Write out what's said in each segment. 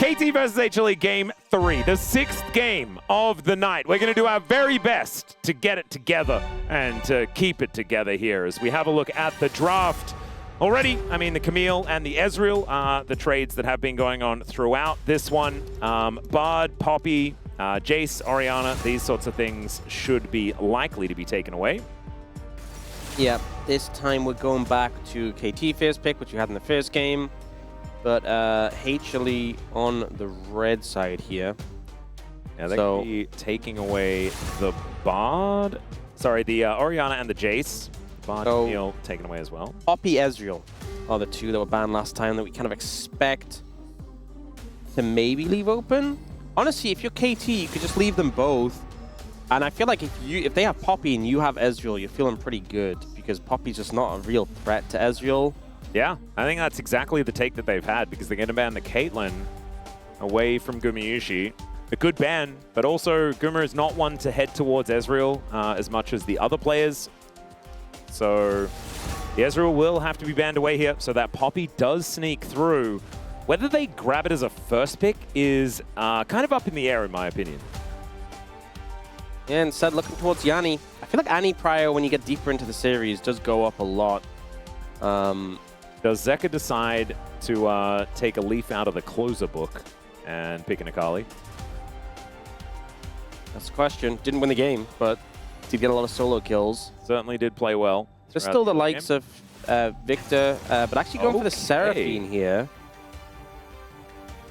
KT versus HLE game 3, the 6th game of the night. We're going to do our very best to get it together and to keep it together here as we have a look at the draft. Already, I mean, the Camille and the Ezreal are the trades that have been going on throughout this one. Bard, Poppy, Jace, Orianna, these sorts of things should be likely to be taken away. Yeah, this time we're going back to KT first pick, which you had in the first game. But HLE on the red side here. Yeah, they could be taking away the Bard. Sorry, the Orianna and the Jace. Bard Camille taken away as well. Poppy, Ezreal are the two that were banned last time that we kind of expect to maybe leave open. Honestly, if you're KT, you could just leave them both. And I feel like if they have Poppy and you have Ezreal, you're feeling pretty good because Poppy's just not a real threat to Ezreal. Yeah, I think that's exactly the take that they've had because they're going to ban the Caitlyn away from Gumayusi. A good ban, but also Guma is not one to head towards Ezreal as much as the other players. So the Ezreal will have to be banned away here, so that Poppy does sneak through. Whether they grab it as a first pick is kind of up in the air, in my opinion. Yeah, instead looking towards Yanni. I feel like Annie Pryor, when you get deeper into the series, does go up a lot. Does Zeka decide to take a leaf out of the closer book and pick an Akali? That's the question. Didn't win the game, but did get a lot of solo kills. Certainly did play well. There's still the likes of Victor, but actually going for the Seraphine here.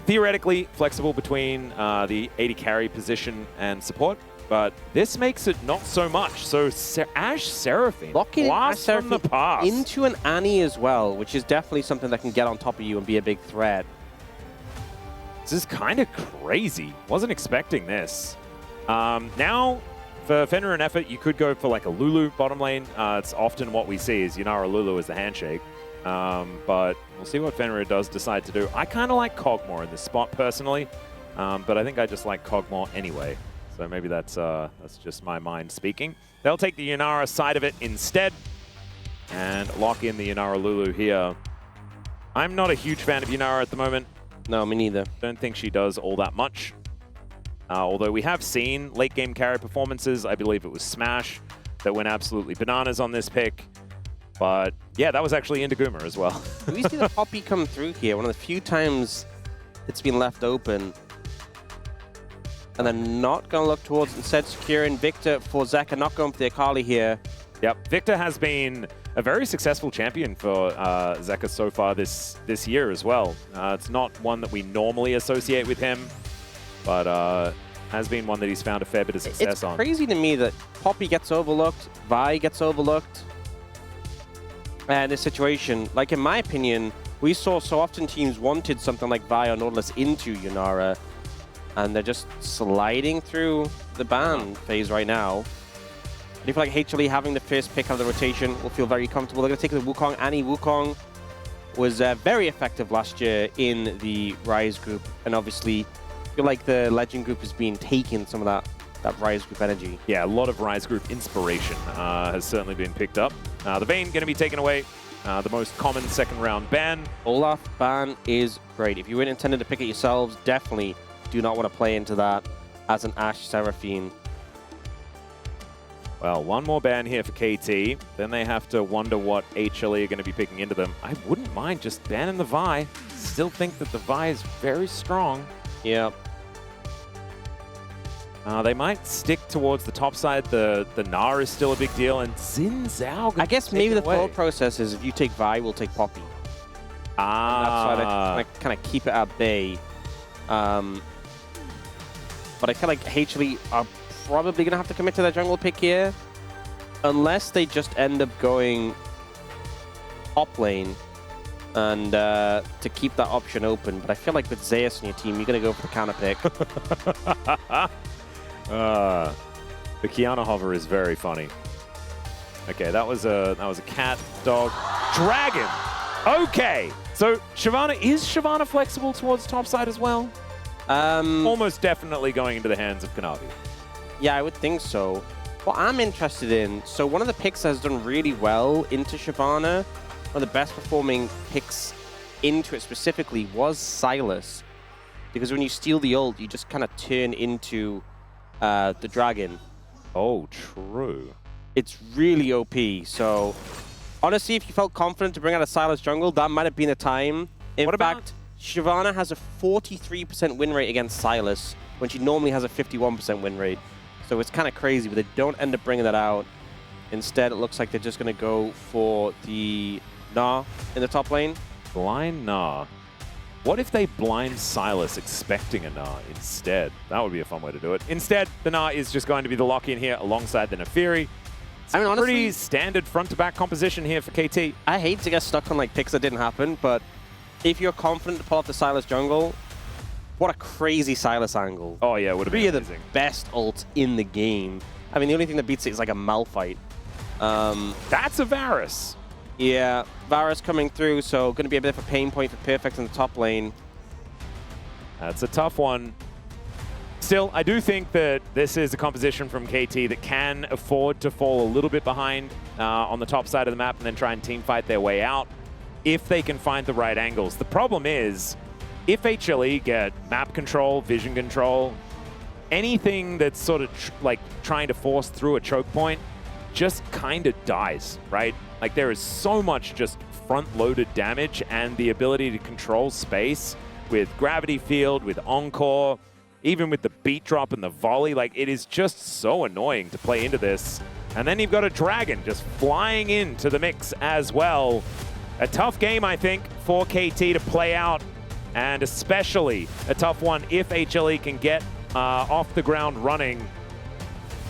Theoretically flexible between the AD carry position and support, but this makes it not so much. So Ashe Seraphine, blast from the past. Into an Annie as well, which is definitely something that can get on top of you and be a big threat. This is kind of crazy. Wasn't expecting this. Now, for Fenrir and Effort, you could go for like a Lulu bottom lane. It's often what we see is Yunara Lulu as the handshake. But we'll see what Fenrir does decide to do. I kind of like Kog'Maw in this spot personally, but I think I just like Kog'Maw anyway. So maybe that's just my mind speaking. They'll take the Yunara side of it instead and lock in the Yunara Lulu here. I'm not a huge fan of Yunara at the moment. No, me neither. Don't think she does all that much. Although we have seen late game carry performances. I believe it was Smash that went absolutely bananas on this pick. But yeah, that was actually into Guma as well. We see the Poppy come through here. One of the few times it's been left open. And then not going to look towards, instead securing Victor for Zeka, not going for the Akali here. Yep, Victor has been a very successful champion for Zeka so far this year as well. It's not one that we normally associate with him, but has been one that he's found a fair bit of success on. It's crazy to me that Poppy gets overlooked, Vi gets overlooked. And this situation, like in my opinion, we saw so often teams wanted something like Vi or Nautilus into Yunara, and they're just sliding through the ban phase right now. And I feel like HLE having the first pick of the rotation will feel very comfortable. They're going to take the Wukong. Annie Wukong was very effective last year in the Rise group, and obviously I feel like the Legend group has been taking some of that Rise group energy. Yeah, a lot of Rise group inspiration has certainly been picked up. The Vayne going to be taken away. The most common second round ban. Olaf ban is great. If you weren't intended to pick it yourselves, definitely do not want to play into that as an Ashe Seraphine. Well, one more ban here for KT. Then they have to wonder what HLE are going to be picking into them. I wouldn't mind just banning the Vi. Still think that the Vi is very strong. Yep. They might stick towards the top side. The Gnar is still a big deal, and Xin Zhao. I guess maybe the thought process is if you take Vi, we'll take Poppy. That's why they kind of keep it at bay. But I feel like HLE are probably going to have to commit to their jungle pick here, unless they just end up going top lane and to keep that option open. But I feel like with Zeus on your team, you're going to go for the counter pick. The Kiana hover is very funny. Okay, that was a cat, dog, dragon. Okay, so is Shyvana flexible towards top side as well? Almost definitely going into the hands of Kanavi. Yeah, I would think so. What I'm interested in, so one of the picks that has done really well into Shyvana, one of the best performing picks into it specifically was Sylas. because when you steal the ult, you just kind of turn into the dragon. Oh, true. It's really OP. So honestly, if you felt confident to bring out a Sylas jungle, that might have been a time. In fact, Shyvana has a 43% win rate against Sylas when she normally has a 51% win rate. So it's kind of crazy, but they don't end up bringing that out. Instead, it looks like they're just going to go for the Gnar in the top lane. Blind Gnar. What if they blind Sylas expecting a Gnar instead? That would be a fun way to do it. Instead, the Gnar is just going to be the lock-in here alongside the Nefiri. It's I mean, honestly, pretty standard front-to-back composition here for KT. I hate to get stuck on like picks that didn't happen, but if you're confident to pull off the Sylas jungle, what a crazy Sylas angle. Oh yeah, it would have been amazing. The best ult in the game. I mean, the only thing that beats it is like a Malphite. That's a Varus. Yeah, Varus coming through, so going to be a bit of a pain point for Perfect in the top lane. That's a tough one. Still, I do think that this is a composition from KT that can afford to fall a little bit behind on the top side of the map and then try and team fight their way out if they can find the right angles. The problem is, if HLE get map control, vision control, anything that's sort of like trying to force through a choke point just kind of dies, right? Like there is so much just front-loaded damage and the ability to control space with Gravity Field, with Encore, even with the beat drop and the volley. Like it is just so annoying to play into this. And then you've got a Dragon just flying into the mix as well. A tough game, I think, for KT to play out, and especially a tough one if HLE can get off the ground running.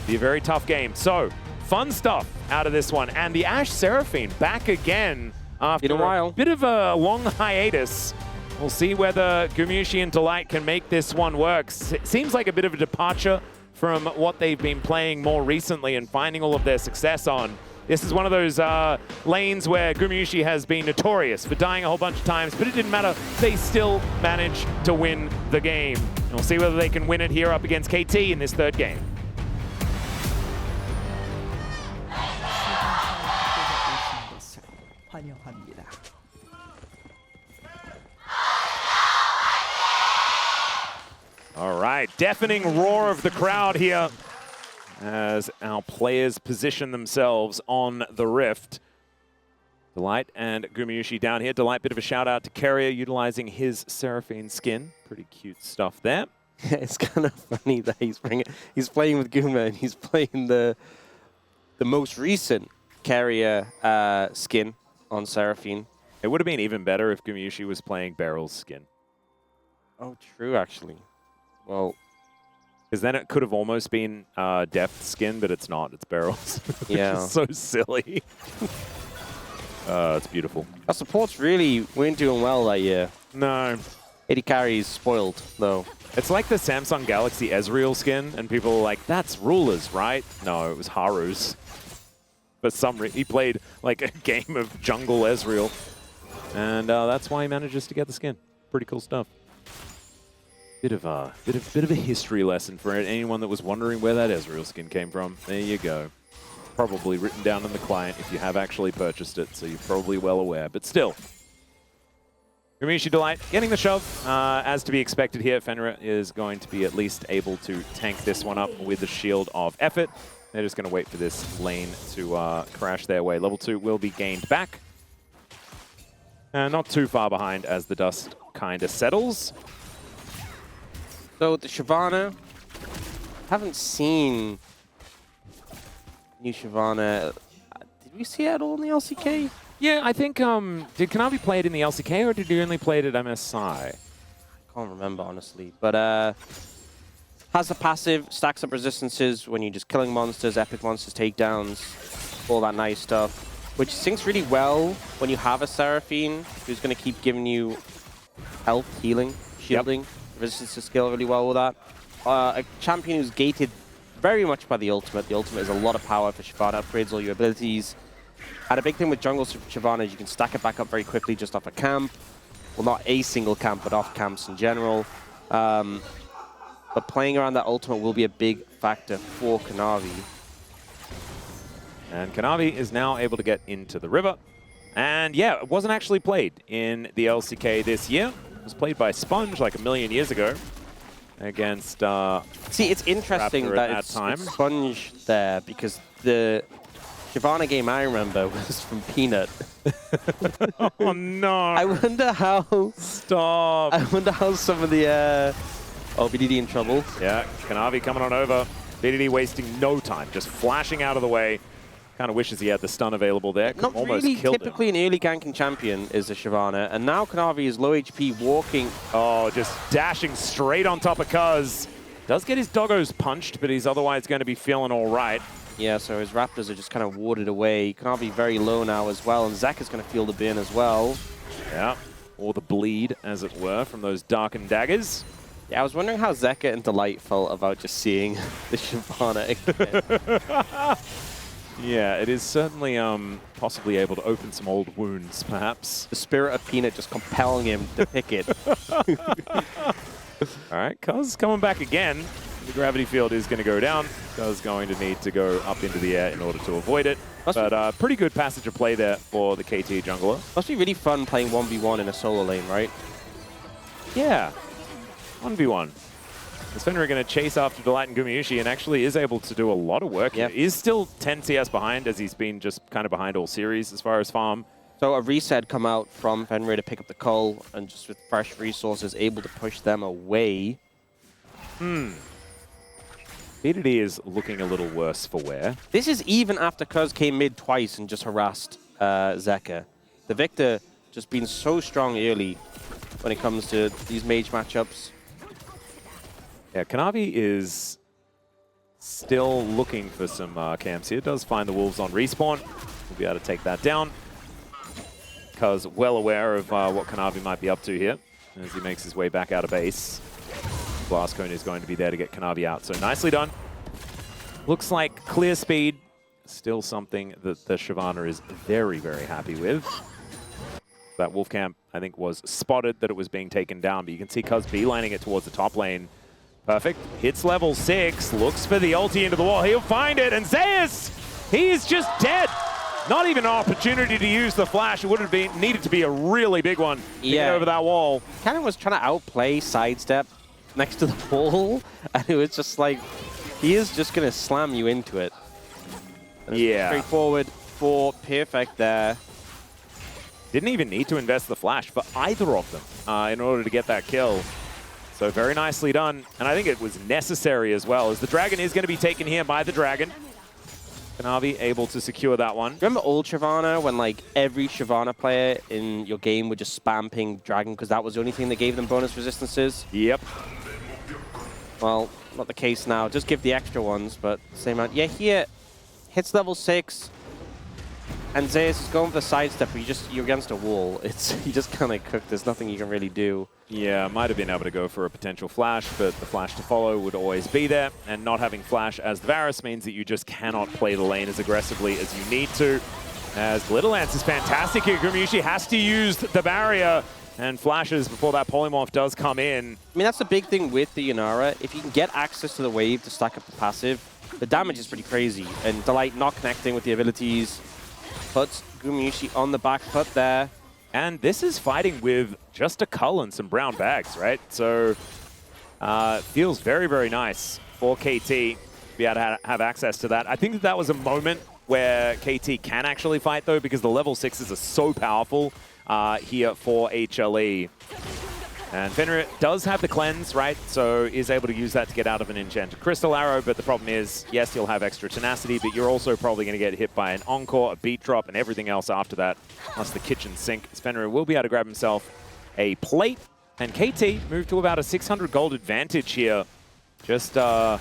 Be a very tough game. So, fun stuff out of this one. And the Ashe Seraphine back again after a bit of a long hiatus. We'll see whether Gumushi and Delight can make this one work. It seems like a bit of a departure from what they've been playing more recently and finding all of their success on. This is one of those lanes where Gumushi has been notorious for dying a whole bunch of times, but it didn't matter. They still managed to win the game. And we'll see whether they can win it here up against KT in this third game. All right, deafening roar of the crowd here as our players position themselves on the Rift. Delight and Gumushi down here. Delight, bit of a shout out to Carrier utilizing his Seraphine skin. Pretty cute stuff there. It's kind of funny that he's playing with Guma and he's playing the most recent Carrier skin on Seraphine. It would have been even better if Gumushi was playing Beryl's skin. Oh, true, actually. Well, because then it could have almost been Death's skin, but it's not. It's Beryl's. Yeah. It's so silly. It's beautiful. Our supports really weren't doing well that year. No. 80 carries spoiled, though. It's like the Samsung Galaxy Ezreal skin, and people are like, that's Ruler's, right? No, it was Haru's. For some reason, he played like a game of jungle Ezreal, and that's why he manages to get the skin. Pretty cool stuff. Bit of a history lesson for anyone that was wondering where that Ezreal skin came from. There you go. Probably written down in the client if you have actually purchased it, so you're probably well aware. But still, Gumushi Delight getting the shove. As to be expected here, Fenrir is going to be at least able to tank this one up with the Shield of Effort. They're just going to wait for this lane to crash their way. Level 2 will be gained back. Not too far behind as the dust kind of settles. So the Shyvana, haven't seen new Shyvana. Did we see it at all in the LCK? Yeah, I think, did Kanavi play it in the LCK or did he only play it at MSI? I can't remember, honestly. But has the passive, stacks up resistances when you're just killing monsters, epic monsters, takedowns, all that nice stuff. Which syncs really well when you have a Seraphine who's going to keep giving you health, healing, shielding. Yep. Resistance to skill really well with that. A champion who's gated very much by the ultimate. The ultimate is a lot of power for Shyvana, upgrades all your abilities. And a big thing with jungle Shyvana is you can stack it back up very quickly just off a camp. Well, not a single camp, but off camps in general. But playing around that ultimate will be a big factor for Kanavi. And Kanavi is now able to get into the river. And yeah, it wasn't actually played in the LCK this year. was played by Sponge like a million years ago against See, it's interesting Raptor that at it's time. Sponge there, because the Shyvana game I remember was from Peanut. Oh no! I wonder how... Stop! I wonder how some of the... Oh, BDD in trouble. Yeah, Kanavi coming on over. BDD wasting no time, just flashing out of the way. Kind of wishes he had the stun available there. Not Almost really killed typically him. an early ganking champion is the Shyvana, and now Kanavi is low HP walking. Oh, just dashing straight on top of Cuz. Does get his doggos punched, but he's otherwise going to be feeling all right. Yeah, so his Raptors are just kind of warded away. Kanavi very low now as well, and Zek is going to feel the burn as well. Yeah, or the bleed, as it were, from those darkened daggers. Yeah, I was wondering how Zeka and Delight felt about just seeing the Shyvana again. Yeah, it is certainly possibly able to open some old wounds, perhaps. The spirit of Peanut just compelling him to pick it. All right, Cuz coming back again. The gravity field is going to go down. Cuz going to need to go up into the air in order to avoid it. But pretty good passage of play there for the KT jungler. Must be really fun playing 1v1 in a solo lane, right? Yeah, 1v1. As Fenrir are going to chase after Delight and Gumayusi and actually is able to do a lot of work. Yep. He is still 10 CS behind, as he's been just kind of behind all series as far as farm. So a reset come out from Fenrir to pick up the cull, and just with fresh resources able to push them away. BDD is looking a little worse for wear. This is even after Cuz came mid twice and just harassed Zeka. The Victor just been so strong early when it comes to these mage matchups. Yeah, Kanavi is still looking for some camps here. Does find the Wolves on respawn. We'll be able to take that down. Cuz well aware of what Kanavi might be up to here as he makes his way back out of base. Blast Cone is going to be there to get Kanavi out. So nicely done. Looks like clear speed. Still something that the Shyvana is very, very happy with. That Wolf camp, I think, was spotted that it was being taken down, but you can see Cuz beelining it towards the top lane. Perfect. Hits level 6. Looks for the ulti into the wall. He'll find it. And Zeus, he is just dead. Not even an opportunity to use the flash. It would have been needed to be a really big one to get over that wall. Kind of was trying to outplay sidestep next to the wall, and it was just like, he is just going to slam you into it. Yeah. Straightforward for Perfect there. Didn't even need to invest the flash for either of them in order to get that kill. So very nicely done. And I think it was necessary as well, as the dragon is going to be taken here by the dragon. Kanavi able to secure that one. Remember old Shyvana, when like every Shyvana player in your game would just spam ping dragon because that was the only thing that gave them bonus resistances? Yep. Well, not the case now. Just give the extra ones, but same amount. Yeah, here, hits level 6. And Zeus is going for the sidestep, but you're against a wall. You just kind of cooked. There's nothing you can really do. Yeah, might have been able to go for a potential flash, but the flash to follow would always be there. And not having flash as the Varus means that you just cannot play the lane as aggressively as you need to. As Little Lance is fantastic here. Gumayusi has to use the barrier and flashes before that polymorph does come in. I mean, that's the big thing with the Yanara. If you can get access to the wave to stack up the passive, the damage is pretty crazy. And Delight not connecting with the abilities puts Gumayusi on the back foot there. And this is fighting with just a cull and some brown bags, right? So feels very, very nice for KT to be able to have access to that. I think that was a moment where KT can actually fight, though, because the level 6s are so powerful here for HLE. And Fenrir does have the cleanse, right? So is able to use that to get out of an enchanted crystal arrow. But the problem is, yes, you'll have extra tenacity, but you're also probably going to get hit by an encore, a beat drop, and everything else after that, plus the kitchen sink. Fenrir will be able to grab himself a plate. And KT moved to about a 600 gold advantage here, just out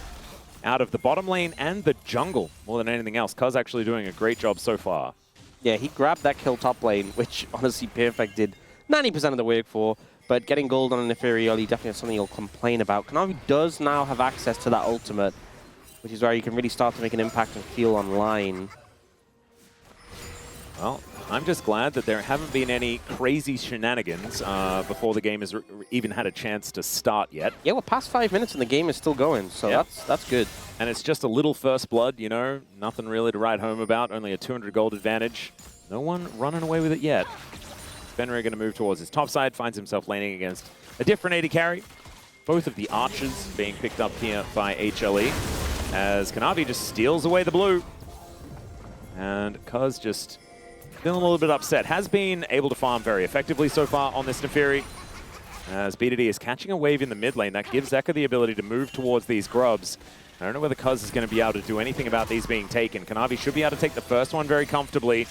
of the bottom lane and the jungle more than anything else. Cuz actually doing a great job so far. Yeah, he grabbed that kill top lane, which honestly Perfect did 90% of the work for. But getting gold on an Inferi early definitely something he'll complain about. Kanavi does now have access to that ultimate, which is where you can really start to make an impact and feel online. Well, I'm just glad that there haven't been any crazy shenanigans before the game has even had a chance to start yet. Yeah, we're past 5 minutes and the game is still going, so yep. that's good. And it's just a little first blood, you know, nothing really to write home about, only a 200 gold advantage. No one running away with it yet. Fenrir going to move towards his top side, finds himself laning against a different AD carry. Both of the archers being picked up here by HLE, as Kanavi just steals away the blue. And Cuz just feeling a little bit upset. Has been able to farm very effectively so far on this Nefiri. As BDD is catching a wave in the mid lane, that gives Zeka the ability to move towards these grubs. I don't know whether Cuz is going to be able to do anything about these being taken. Kanavi should be able to take the first one very comfortably.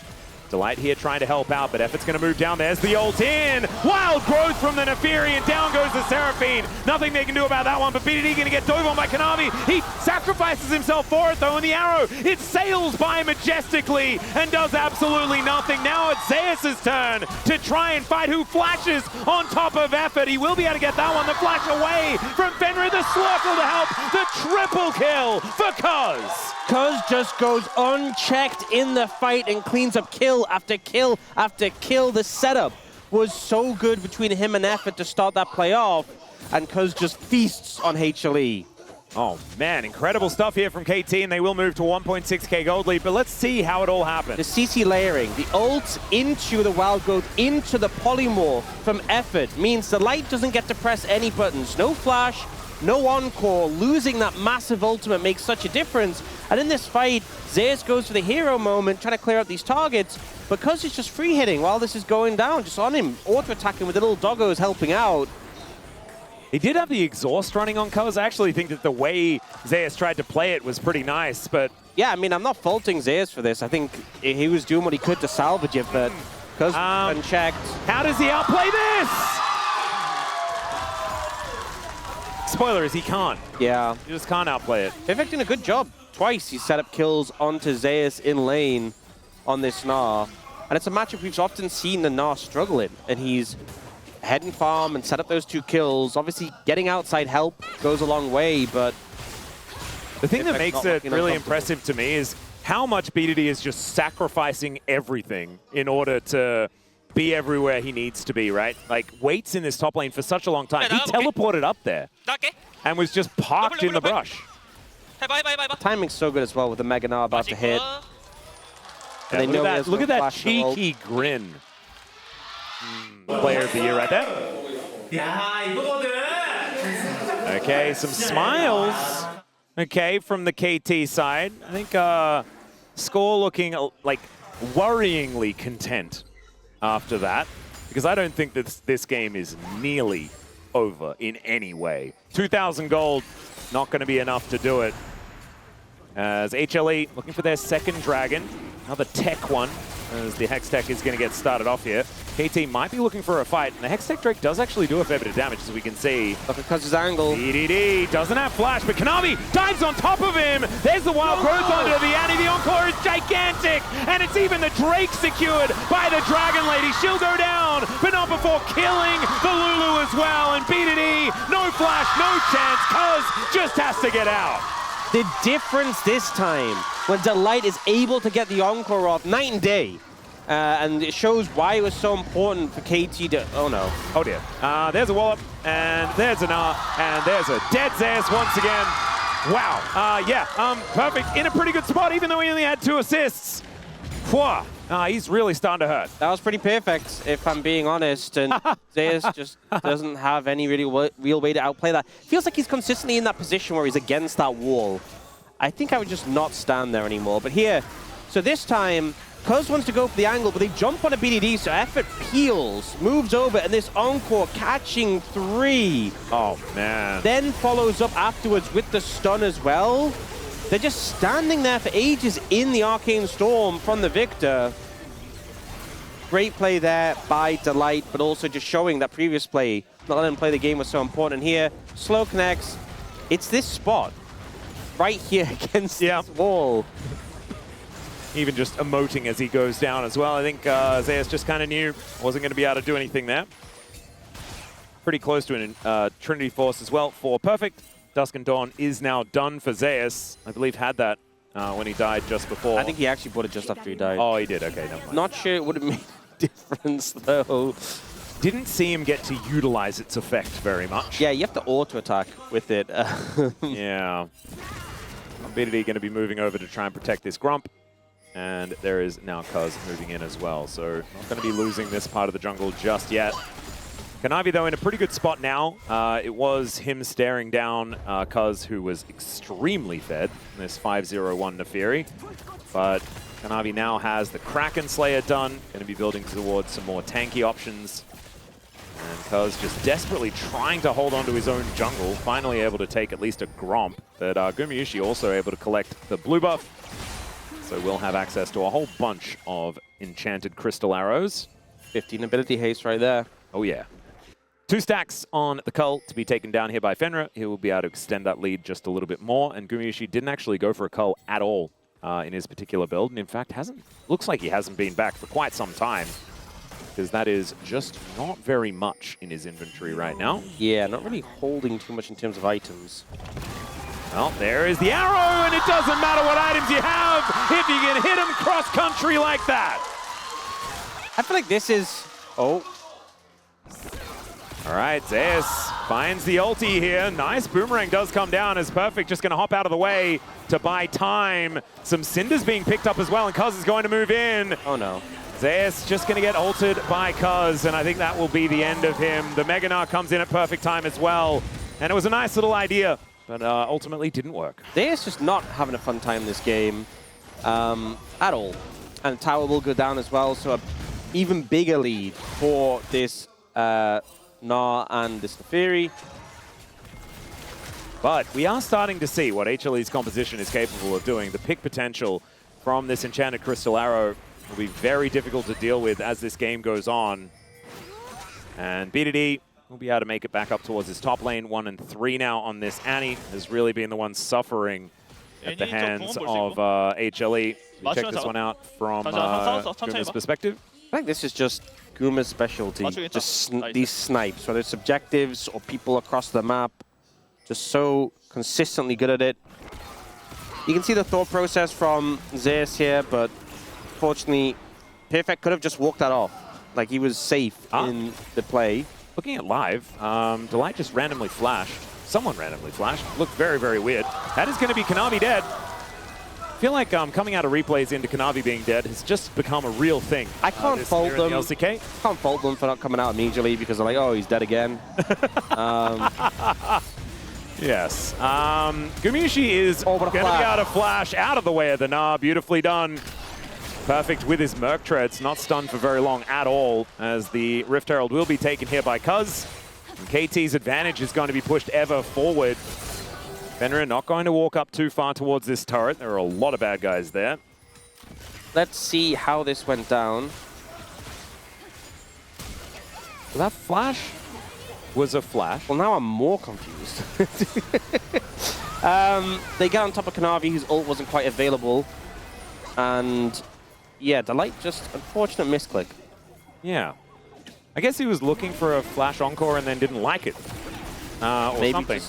Delight here trying to help out, but Effort's going to move down. There's the ult in. Wild growth from the Nefiri, and down goes the Seraphine. Nothing they can do about that one, but BDD going to get dove on by Kanavi. He sacrifices himself for it, though, and the arrow, it sails by majestically and does absolutely nothing. Now it's Zeus' turn to try and fight, who flashes on top of Effort. He will be able to get that one. The flash away from Fenrir, the Slurple to help. The triple kill for Cuz. Cuz just goes unchecked in the fight and cleans up kill after kill after kill. The setup was so good between him and Effort to start that play off, and Cuz just feasts on HLE. Oh man, incredible stuff here from KT, and they will move to 1.6k gold lead, but let's see how it all happened. The CC layering, the ult into the wild growth, into the polymorph from Effort means the Light doesn't get to press any buttons. No flash, no encore. Losing that massive ultimate makes such a difference. And in this fight, Zeus goes for the hero moment, trying to clear out these targets, because he's just free hitting while this is going down, just on him, auto-attacking with the little doggos helping out. He did have the exhaust running on Cuz. I actually think that the way Zeus tried to play it was pretty nice, but... Yeah, I mean, I'm not faulting Zeus for this. I think he was doing what he could to salvage it, but Cuz unchecked. How does he outplay this? Spoiler is he can't. Yeah. He just can't outplay it. Vivek doing a good job. Twice he set up kills onto Zeus in lane on this Gnar. And it's a matchup we've often seen the Gnar struggle in. And he's heading farm and set up those 2 kills. Obviously, getting outside help goes a long way, but... The thing that makes it really impressive to me is how much BDD is just sacrificing everything in order to be everywhere he needs to be, right? Like, waits in this top lane for such a long time. He teleported up there and was just parked in the brush. Timing's so good as well with the Mega Gnar about to hit. Yeah, and look at that cheeky grin. Player of the year right there. Okay, some smiles. Okay, from the KT side. I think Score looking like worryingly content after that, because I don't think that this game is nearly over in any way. 2,000 gold, not going to be enough to do it. As HLE looking for their second dragon, another tech one, as the Hextech is going to get started off here. KT might be looking for a fight, and the Hextech Drake does actually do a fair bit of damage, as we can see. Look at Cuz's angle. BDD doesn't have flash, but Kanavi dives on top of him. There's the wild growth onto the Annie. The encore is gigantic, and it's even the Drake secured by the Dragon Lady. She'll go down, but not before killing the Lulu as well. And BDD, no flash, no chance. Cuz just has to get out. The difference this time, when Delight is able to get the encore off, night and day. And it shows why it was so important for KT to... Oh, no. Oh, dear. There's a wallop, and there's an R, and there's a dead Zeus once again. Wow. Yeah, perfect. In a pretty good spot, even though he only had 2 assists. He's really starting to hurt. That was pretty perfect, if I'm being honest. And Zeus just doesn't have any real way to outplay that. Feels like he's consistently in that position where he's against that wall. I think I would just not stand there anymore. But here, so this time, Cuz wants to go for the angle, but they jump on a BDD, so Effort peels, moves over, and this encore catching 3. Oh, man. Then follows up afterwards with the stun as well. They're just standing there for ages in the Arcane Storm from the Victor. Great play there by Delight, but also just showing that previous play, not letting him play the game was so important. And here, slow connects. It's this spot, right here against this wall. Even just emoting as he goes down as well. I think Zeus just kind of knew wasn't going to be able to do anything there. Pretty close to an Trinity Force as well for Perfect. Dusk and Dawn is now done for Zeus. I believe had that when he died just before. I think he actually bought it just after he died. Oh, he did. Okay, never mind. Not sure it would have made a difference, though. Didn't see him get to utilize its effect very much. Yeah, you have to auto-attack with it. Yeah. BDD going to be moving over to try and protect this Grump. And there is now Cuz moving in as well. So not going to be losing this part of the jungle just yet. Kanavi, though, in a pretty good spot now. It was him staring down Cuz, who was extremely fed in this 5-0-1 Nefiri. But Kanavi now has the Kraken Slayer done. Going to be building towards some more tanky options. And Cuz just desperately trying to hold on to his own jungle. Finally able to take at least a Gromp. But Gumayusi also able to collect the blue buff. So we'll have access to a whole bunch of enchanted crystal arrows. 15 ability haste right there. Oh, yeah. 2 stacks on the Cull to be taken down here by Fenrir. He will be able to extend that lead just a little bit more. And Gumayusi didn't actually go for a Cull at all in his particular build. And in fact, looks like he hasn't been back for quite some time. Because that is just not very much in his inventory right now. Yeah, not really holding too much in terms of items. Well, there is the arrow, and it doesn't matter what items you have if you can hit him cross-country like that. I feel like this is... Oh. All right, Zeus finds the ulti here. Nice boomerang does come down as Perfect just going to hop out of the way to buy time. Some cinders being picked up as well, and Cuz is going to move in. Oh, no. Zeus just going to get ulted by Cuz, and I think that will be the end of him. The Mega Gnar comes in at perfect time as well, and it was a nice little idea, but ultimately didn't work. Zeus just not having a fun time in this game at all. And the tower will go down as well, so an even bigger lead for this Gnar and this Nefiri. But we are starting to see what HLE's composition is capable of doing. The pick potential from this enchanted crystal arrow will be very difficult to deal with as this game goes on. And BDD will be able to make it back up towards his top lane. 1 and 3 now on this. Annie has really been the one suffering at the hands of HLE. We check this one out from Guma's perspective. I think this is just Guma's specialty. Just these snipes, whether it's objectives or people across the map. Just so consistently good at it. You can see the thought process from Zeus here, but fortunately, Perfect could have just walked that off. Like, he was safe in the play. Looking at live, Delight just randomly flashed. Someone randomly flashed. Looked very, very weird. That is going to be Kanavi dead. I feel like coming out of replays into Kanavi being dead has just become a real thing. I can't fault them. The LCK. Can't fault them for not coming out immediately because they're like, oh, he's dead again. Yes. Gumayusi is going to be able to flash out of the way of the Gnar. Beautifully done. Perfect with his Merc Treads. Not stunned for very long at all, as the Rift Herald will be taken here by Cuz. And KT's advantage is going to be pushed ever forward. Fenrir not going to walk up too far towards this turret. There are a lot of bad guys there. Let's see how this went down. So that flash was a flash. Well, now I'm more confused. They get on top of Kanavi, whose ult wasn't quite available. And yeah, Delight just unfortunate misclick. Yeah. I guess he was looking for a flash encore and then didn't like it. Or maybe something.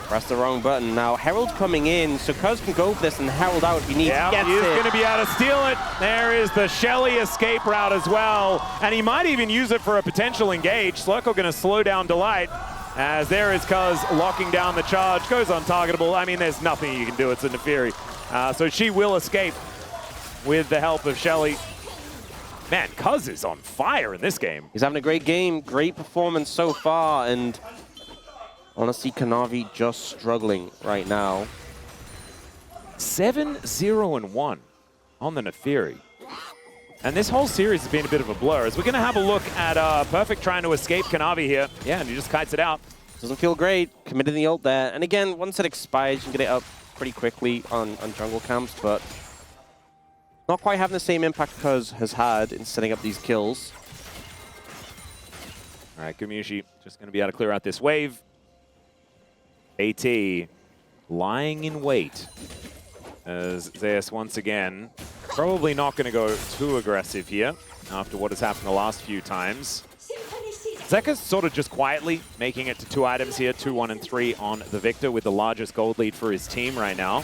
Press the wrong button. Now, Herald coming in, so Cuz can go for this and Herald out if he needs to get it. He is going to be able to steal it. There is the Shelly escape route as well. And he might even use it for a potential engage. Slurkle going to slow down Delight. As there is Cuz locking down the charge. Goes untargetable. I mean, there's nothing you can do. It's a Nefiri. So she will escape with the help of Shelly. Man, Cuz is on fire in this game. He's having a great game. Great performance so far. And honestly, Kanavi just struggling right now. 7-0-1 on the Nefiri. And this whole series has been a bit of a blur. As we're going to have a look at Perfect trying to escape Kanavi here. Yeah, and he just kites it out. Doesn't feel great. Committed the ult there. And again, once it expires, you can get it up pretty quickly on jungle camps, but not quite having the same impact Cuz has had in setting up these kills. All right, Gumayusi just going to be able to clear out this wave. AT lying in wait as Zeus once again probably not going to go too aggressive here after what has happened the last few times. Zeka's sort of just quietly making it to 2 items here, 2, 1, and 3 on the Victor with the largest gold lead for his team right now.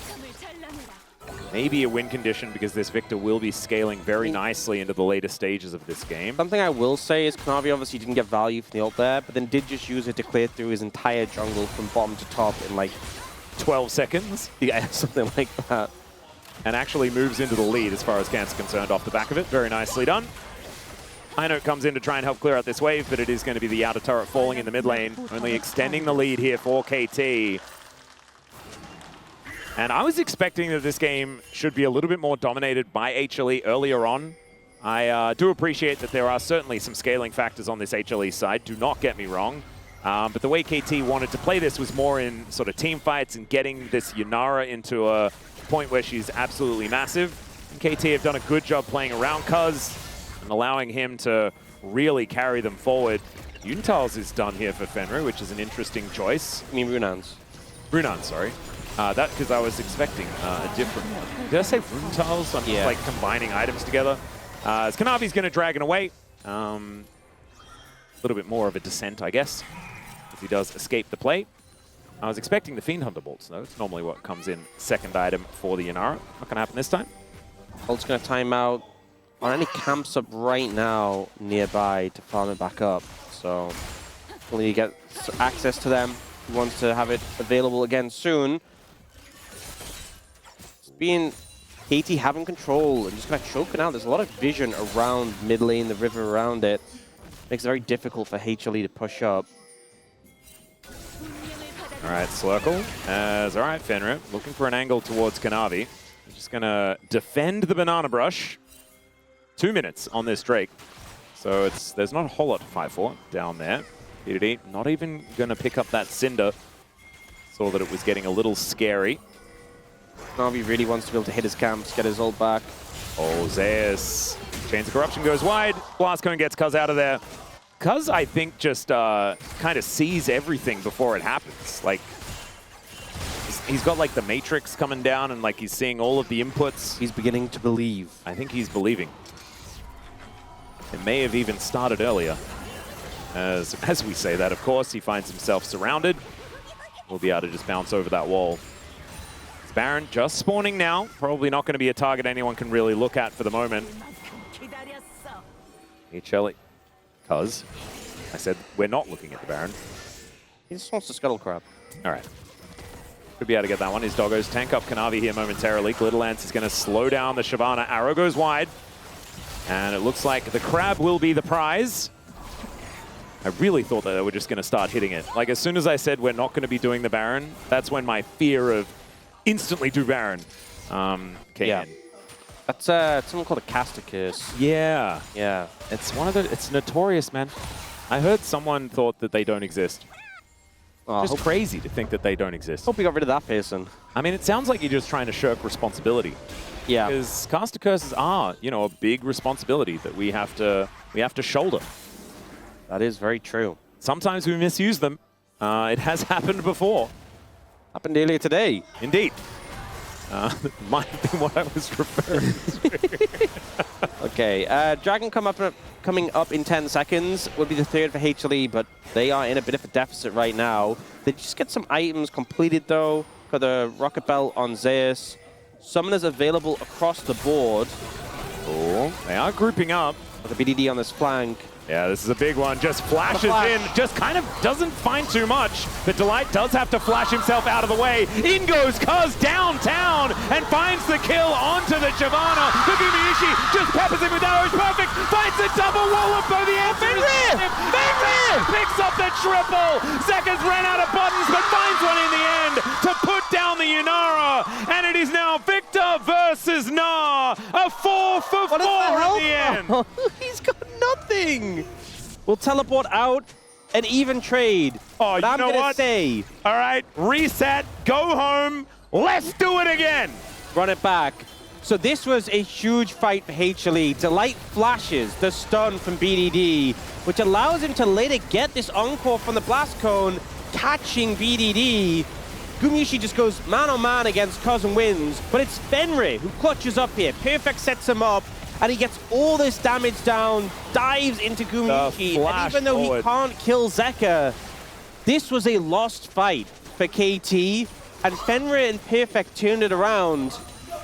Maybe a win condition because this Victor will be scaling very nicely into the later stages of this game. Something I will say is Kanavi obviously didn't get value from the ult there, but then did just use it to clear through his entire jungle from bottom to top in like 12 seconds? Yeah, something like that. and actually moves into the lead as far as Kant's concerned off the back of it. Very nicely done. High Note comes in to try and help clear out this wave, but it is going to be the outer turret falling in the mid lane, only extending the lead here for KT. And I was expecting that this game should be a little bit more dominated by HLE earlier on. I do appreciate that there are certainly some scaling factors on this HLE side, do not get me wrong. But the way KT wanted to play this was more in sort of team fights and getting this Yunara into a point where she's absolutely massive. And KT have done a good job playing around Cuz and allowing him to really carry them forward. Yuntals is done here for Fenrir, which is an interesting choice. I mean Runans. Runan, sorry. That because I was expecting a different one. Did I say Runtals? I'm just like combining items together. As Kanavi's going to Dragon away. A little bit more of a descent, I guess, if he does escape the play. I was expecting the Fiend Hunter bolts, though. It's normally what comes in second item for the Yunara. Not going to happen this time. Bolt's going to time out on any camps up right now nearby to farm it back up. So when you get access to them, he wants to have it available again soon. It's being KT having control and just kind of choking out. There's a lot of vision around mid lane, the river around it. Makes it very difficult for HLE to push up. All right, Slurkle as, all right, Fenrir looking for an angle towards Kanavi. He's just going to defend the Banana Brush. 2 minutes on this Drake. So there's not a whole lot to fight for down there. BDD not even going to pick up that Cinder. Saw that it was getting a little scary. Kanavi really wants to be able to hit his camps, get his ult back. Oh, Zeus. Chains of Corruption goes wide. Blast Cone gets Cuz out of there. Cuz, I think, just kind of sees everything before it happens. Like, he's got, like, the Matrix coming down and, like, he's seeing all of the inputs. He's beginning to believe. I think he's believing. It may have even started earlier. As we say that, of course, he finds himself surrounded. We'll be able to just bounce over that wall. It's Baron just spawning now. Probably not going to be a target anyone can really look at for the moment. HLE. Cuz I said we're not looking at the Baron. He just wants to Scuttle Crab. All right. Could be able to get that one. His doggos tank up Kanavi here momentarily. Glitterlance is going to slow down the Shyvana. Arrow goes wide. And it looks like the Crab will be the prize. I really thought that they were just going to start hitting it. Like, as soon as I said we're not going to be doing the Baron, that's when my fear of instantly do Baron came in. That's something called a caster curse. Yeah. Yeah. It's it's notorious, man. I heard someone thought that they don't exist. Oh, Just crazy to think that they don't exist. Hope we got rid of that person. I mean, it sounds like you're just trying to shirk responsibility. Yeah. Because caster curses are, you know, a big responsibility that we have to shoulder. That is very true. Sometimes we misuse them. It has happened before. Happened earlier today. Indeed. Might have been what I was referring to. Okay, Dragon coming up in 10 seconds would be the third for HLE, but they are in a bit of a deficit right now. They just get some items completed though. Got the Rocket Belt on Zeus. Summoners available across the board. Oh, they are grouping up. With the BDD on this flank. Yeah, this is a big one. Just flashes in. Just kind of doesn't find too much. But Delight does have to flash himself out of the way. In goes Cuz downtown and finds the kill onto the Shyvana. The Gumiishi just peppers him with arrows. Perfect. Finds the double wallop by the end. Fenrir picks up the triple. Zekas ran out of buttons, but finds one in the end to put down the Yunara. And it is now Victor versus Nah. A 4 for 4 in the end. He's got nothing. We'll teleport out and even trade. Oh, you I'm know gonna what? say, all right, reset, go home, let's do it again. Run it back. So this was a huge fight for HLE. Delight flashes the stun from BDD, which allows him to later get this encore from the Blast Cone, catching BDD. Gumiishi just goes man on man against Cuz and wins, but it's Fenrir who clutches up here. Perfect sets him up. And he gets all this damage down, dives into Gumiishi, and even though he can't kill Zeka, this was a lost fight for KT, and Fenrir and Perfect turned it around.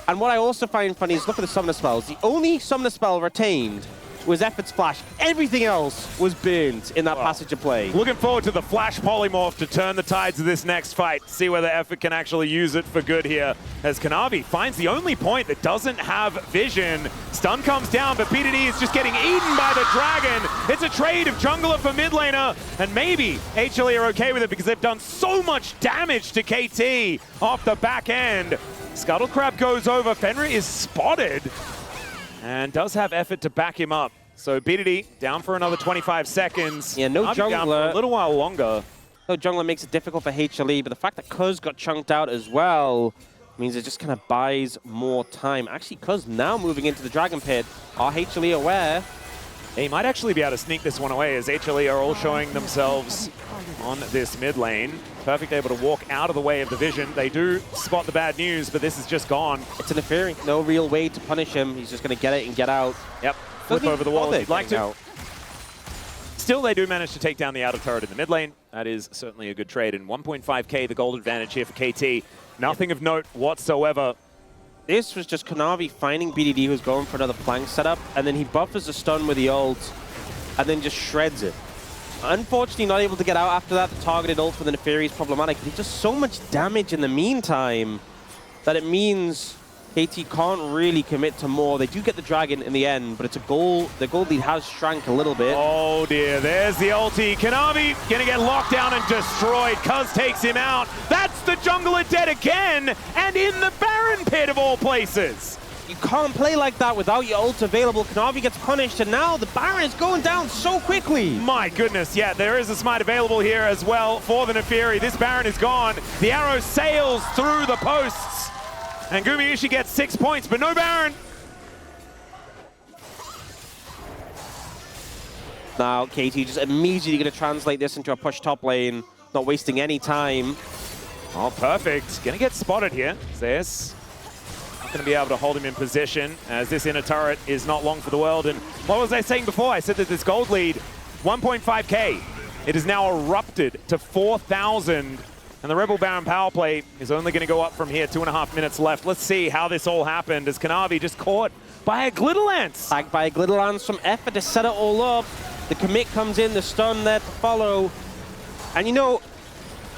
And what I also find funny is look at the Summoner spells. The only Summoner spell retained was Effort's flash. Everything else was burned in that passage of play. Looking forward to the flash polymorph to turn the tides of this next fight. See whether Effort can actually use it for good here. As Kanavi finds the only point that doesn't have vision. Stun comes down, but PDD is just getting eaten by the dragon. It's a trade of jungler for mid laner. And maybe HLE are okay with it because they've done so much damage to KT off the back end. Scuttle Crab goes over. Fenrir is spotted and does have Effort to back him up. So BDD down for another 25 seconds. Yeah, no jungler. Down for a little while longer. No jungler makes it difficult for HLE, but the fact that Cuz got chunked out as well means it just kind of buys more time. Actually, Cuz now moving into the Dragon Pit. Are HLE aware? He might actually be able to sneak this one away as HLE are all showing themselves on this mid lane. Perfect able to walk out of the way of the vision. They do spot the bad news, but this is just gone. It's interfering. No real way to punish him. He's just going to get it and get out. Yep. Flip over the wall if you'd like to. Still, they do manage to take down the outer turret in the mid lane. That is certainly a good trade. And 1.5k, the gold advantage here for KT. Nothing of note whatsoever. This was just Kanavi finding BDD who's going for another flank setup, and then he buffers the stun with the ult, and then just shreds it. Unfortunately, not able to get out after that. The targeted ult for the Neferi is problematic, but he does so much damage in the meantime that it means KT can't really commit to more. They do get the dragon in the end, but it's a goal. The gold lead has shrank a little bit. Oh dear, there's the ulti. Kanavi gonna get locked down and destroyed. Cuz takes him out. That's the jungler dead again, and in the Baron pit of all places. You can't play like that without your ult available. Kanavi gets punished, and now the Baron is going down so quickly. My goodness, yeah, there is a smite available here as well for the Neferi. This Baron is gone. The arrow sails through the posts. And Gumayushi gets 6 points, but no Baron. Now, KT just immediately going to translate this into a push top lane, not wasting any time. Oh, perfect. Gonna get spotted here. Zeus not gonna be able to hold him in position as this inner turret is not long for the world. And what was I saying before? I said that this gold lead, 1.5k. It is now erupted to 4,000. And the Rebel Baron power play is only going to go up from here. 2.5 minutes left. Let's see how this all happened as Kanavi just caught by a Glitterlance. Tagged by a Glitterlance from Effort to set it all up. The commit comes in, the stun there to follow. And you know,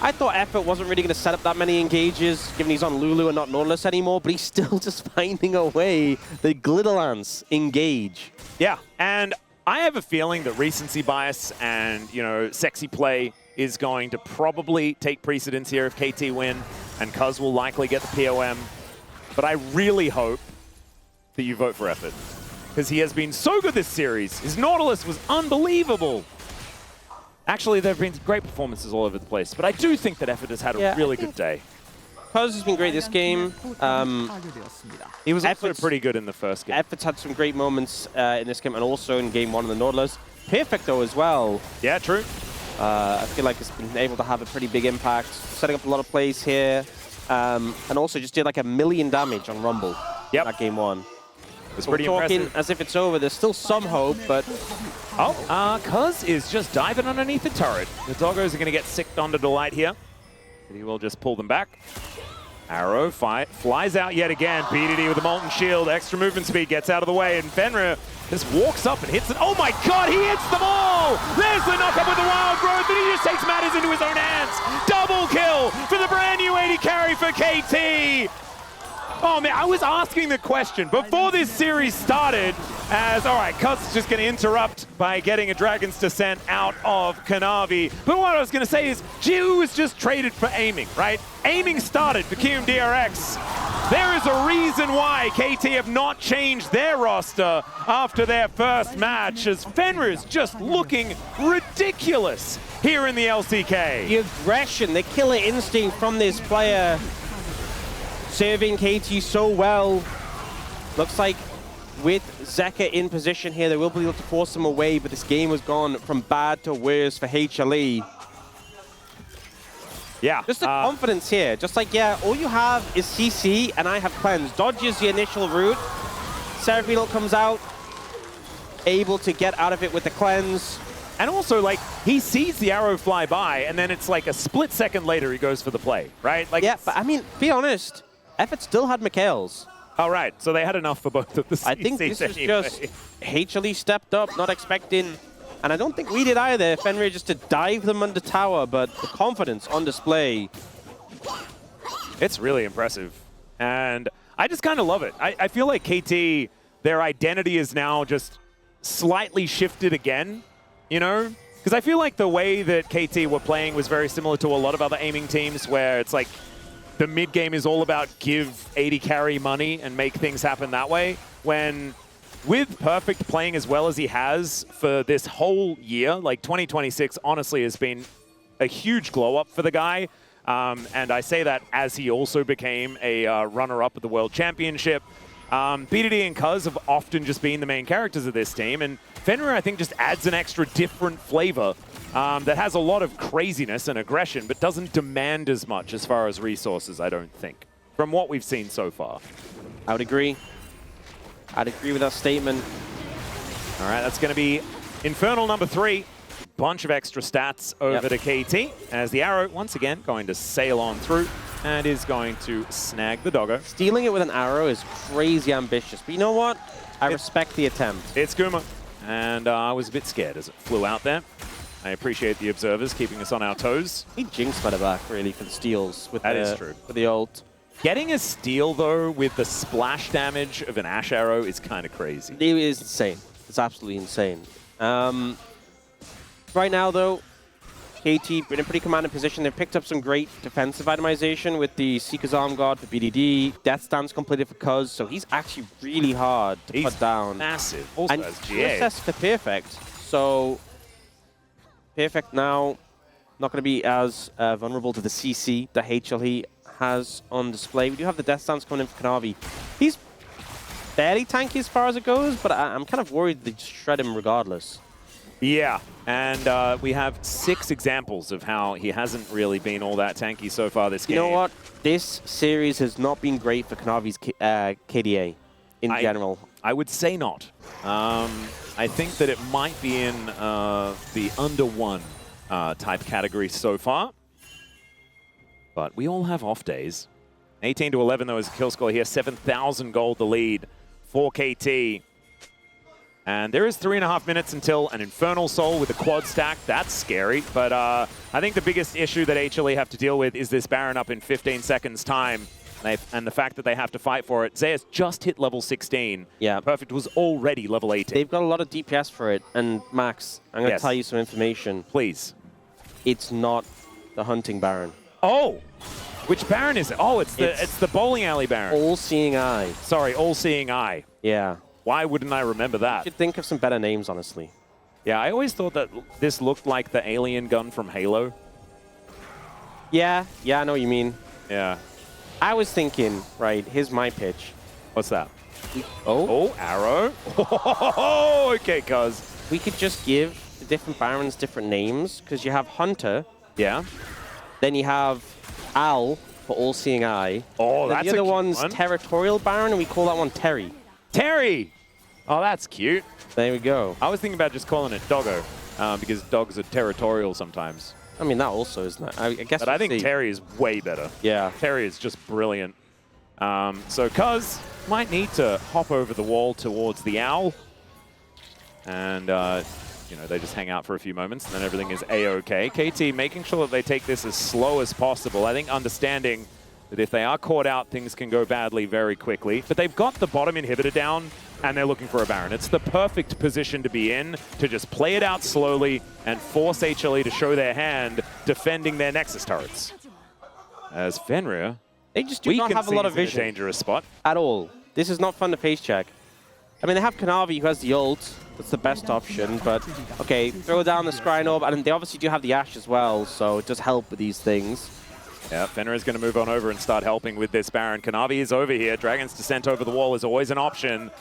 I thought Effort wasn't really going to set up that many engages, given he's on Lulu and not Nautilus anymore, but he's still just finding a way. The Glitterlance engage. Yeah, and I have a feeling that recency bias and, you know, sexy play is going to probably take precedence here if KT win, and Cuz will likely get the POM. But I really hope that you vote for Effort, because he has been so good this series. His Nautilus was unbelievable. Actually, there have been great performances all over the place, but I do think that Effort has had a really good day. Cuz has been great this game. He was also pretty good in the first game. Effort's had some great moments in this game, and also in game 1 of the Nautilus. Perfect, though, as well. Yeah, true. I feel like it's been able to have a pretty big impact, setting up a lot of plays here, and also just did like 1,000,000 damage on Rumble in that game 1. It's pretty impressive. As if it's over, there's still some hope, but... Oh, Cuz is just diving underneath the turret. The doggos are going to get sicked onto Delight here. But he will just pull them back. Arrow flies out yet again. BDD with a Molten Shield, extra movement speed, gets out of the way, and Fenrir just walks up and hits it. Oh my god, he hits them all! There's the knock-up with the Wild Growth, and he just takes matters into his own hands. Double kill for the brand new 80 carry for KT. Oh man, I was asking the question before this series started as, all right, Cuz is just going to interrupt by getting a Dragon's Descent out of Kanavi. But what I was going to say is, Jiu was just traded for aiming, right? Aiming started for KMDRX. There is a reason why KT have not changed their roster after their first match, as Fenrir is just looking ridiculous here in the LCK. The aggression, the killer instinct from this player, serving KT so well. Looks like with Zeka in position here, they will be able to force him away, but this game has gone from bad to worse for HLE. Yeah. Just the confidence here. Just like, yeah, all you have is CC, and I have Cleanse. Dodges the initial route. Seraphine comes out, able to get out of it with the Cleanse. And also, like, he sees the arrow fly by, and then it's like a split second later he goes for the play, right? Like, yeah, but I mean, be honest, Effort still had Mikhail's. All right, so they had enough for both of the CCs. I think this is anyway. just HLE stepped up, not expecting, and I don't think we did either. Fenrir just to dive them under tower, but the confidence on display. It's really impressive, and I just kind of love it. I feel like KT, their identity is now just slightly shifted again, you know? Because I feel like the way that KT were playing was very similar to a lot of other aiming teams where it's like the mid game is all about give 80 carry money and make things happen that way. When with Perfect playing as well as he has for this whole year, like 2026 honestly has been a huge glow up for the guy. And I say that as he also became a runner-up at the World Championship. BDD and Cuz have often just been the main characters of this team, and Fenrir, I think, just adds an extra different flavor that has a lot of craziness and aggression, but doesn't demand as much as far as resources, I don't think, from what we've seen so far. I would agree. I'd agree with that statement. All right, that's going to be Infernal number 3. Bunch of extra stats over to KT, as the arrow, once again, going to sail on through and is going to snag the doggo. Stealing it with an arrow is crazy ambitious, but you know what? I respect the attempt. It's Guma, and I was a bit scared as it flew out there. I appreciate the observers keeping us on our toes. He jinxed my back, really, for the steals with That is true. With the ult. Getting a steal, though, with the splash damage of an Ash arrow is kind of crazy. It is insane. It's absolutely insane. Right now, though, KT in a pretty commanding position. They've picked up some great defensive itemization with the Seeker's Arm Guard for BDD. Death Stance completed for Cuz, so he's actually really hard to put down. Massive. Also and has GA. PSS for Perfect. So Perfect now not going to be as vulnerable to the CC that HLE has on display. We do have the Death Stance coming in for Kanavi. He's fairly tanky as far as it goes, but I'm kind of worried they just shred him regardless. Yeah, and we have 6 examples of how he hasn't really been all that tanky so far this game. You know what? This series has not been great for Kanavi's KDA in general. I would say not. I think that it might be in the under 1 type category so far. But we all have off days. 18 to 11 though is the kill score here. 7,000 gold the lead for KT. And there is 3.5 minutes until an Infernal Soul with a quad stack. That's scary. But I think the biggest issue that HLE have to deal with is this Baron up in 15 seconds time. And the fact that they have to fight for it. Zeus just hit level 16. Yeah. Perfect was already level 18. They've got a lot of DPS for it. And Max, I'm going to tell you some information. Please. It's not the Hunting Baron. Oh! Which Baron is it? Oh, it's the Bowling Alley Baron. All-Seeing Eye. Sorry, All-Seeing Eye. Yeah. Why wouldn't I remember that? You should think of some better names, honestly. Yeah, I always thought that this looked like the alien gun from Halo. Yeah, I know what you mean. Yeah. I was thinking, right, here's my pitch. What's that? Oh, arrow. Oh, okay, Cuz. We could just give the different Barons different names, because you have Hunter. Yeah. Then you have Al for All-Seeing Eye. Oh, that's a the other cute one's one. Territorial Baron, and we call that one Terry. Terry! Oh, that's cute. There we go. I was thinking about just calling it Doggo, because dogs are territorial sometimes. I mean, that also, isn't it? I guess. But I think Terry is way better. Yeah. Terry is just brilliant. So Cuz might need to hop over the wall towards the owl. And, you know, they just hang out for a few moments, and then everything is A-OK. KT making sure that they take this as slow as possible. I think understanding that if they are caught out, things can go badly very quickly. But they've got the bottom inhibitor down, and they're looking for a Baron. It's the perfect position to be in, to just play it out slowly and force HLE to show their hand defending their Nexus turrets. As Fenrir, they just do not have a lot of vision. Dangerous spot. At all. This is not fun to face check. I mean, they have Kanavi who has the ult. That's the best option, but okay, throw down the Scrying Orb, and they obviously do have the Ashe as well, so it does help with these things. Yeah, Fenrir is going to move on over and start helping with this Baron. Kanavi is over here. Dragon's Descent over the wall is always an option.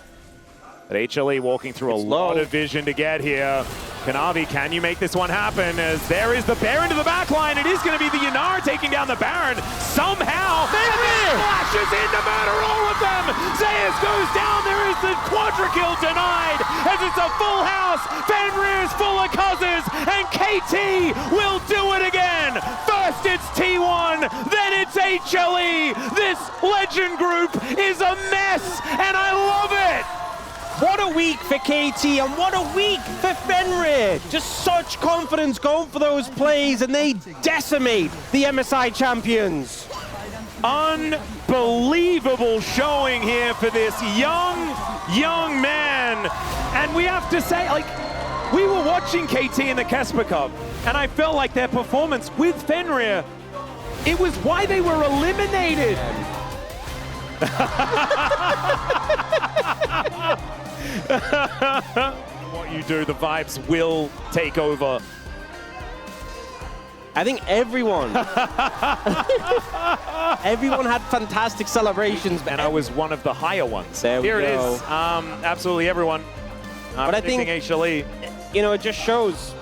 But HLE walking through a lot of vision to get here. Kanavi, can you make this one happen? As there is the Baron to the back line. It is going to be the Yanar taking down the Baron. Somehow, Fenrir flashes in to murder all of them. Zeus goes down. There is the quadra kill denied as it's a full house. Fenrir's full of cousins, and KT will do it again. again. First it's T1, then it's HLE. This legend group is a mess, and I love it. What a week for KT, and what a week for Fenrir. Just such confidence going for those plays, and they decimate the MSI champions. Unbelievable showing here for this young man. And we have to say, like, we were watching KT in the Casper Cup, and I felt like their performance with Fenrir, it was why they were eliminated. What you do, the vibes will take over. I think everyone had fantastic celebrations. And I was one of the higher ones. There we Here it go. is. Absolutely everyone. But I think, HLE. you know, it just shows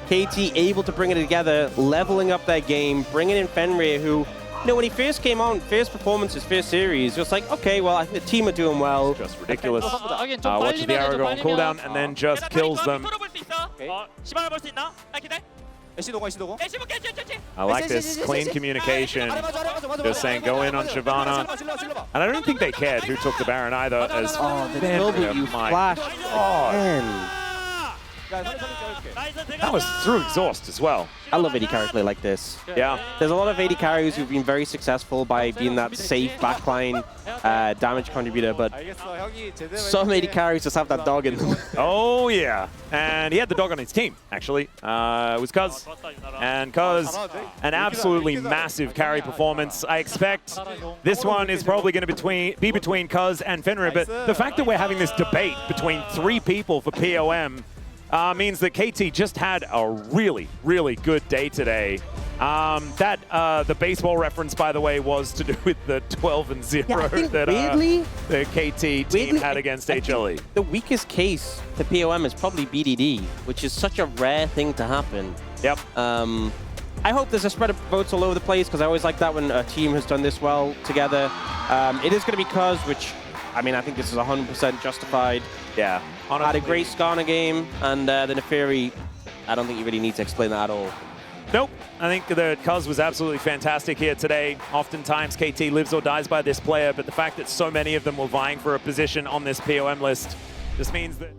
KT able to bring it together, leveling up their game, bringing in Fenrir, who, you know, when he first came on, first performances, first series, it was like, okay, well, I think the team are doing well. Just ridiculous. Watches the arrow go on cooldown and then just kills them. I like this clean communication. Just saying, go in on Shyvana. And I don't think they cared who took the Baron either. As The W flash. Oh, man. That was through exhaust as well. I love AD carry play like this. Yeah. There's a lot of AD carries who've been very successful by being that safe backline damage contributor, but some AD carries just have that dog in them. Oh, yeah. And he had the dog on his team, actually. It was Cuz. And Cuz, an absolutely massive carry performance. I expect this one is probably going to be between Cuz and Fenrir, but the fact that we're having this debate between 3 people for POM means that KT just had a really, really good day today. The baseball reference, by the way, was to do with the 12-0 that weirdly, the KT team had against HLE. The weakest case to POM is probably BDD, which is such a rare thing to happen. Yep. I hope there's a spread of votes all over the place, because I always like that when a team has done this well together. It is going to be Cuz, which, I mean, I think this is 100% justified. Yeah. Honestly. Had a great Skarner game, and the Neferi, I don't think you really need to explain that at all. Nope. I think the Cuz was absolutely fantastic here today. Oftentimes, KT lives or dies by this player, but the fact that so many of them were vying for a position on this POM list just means that...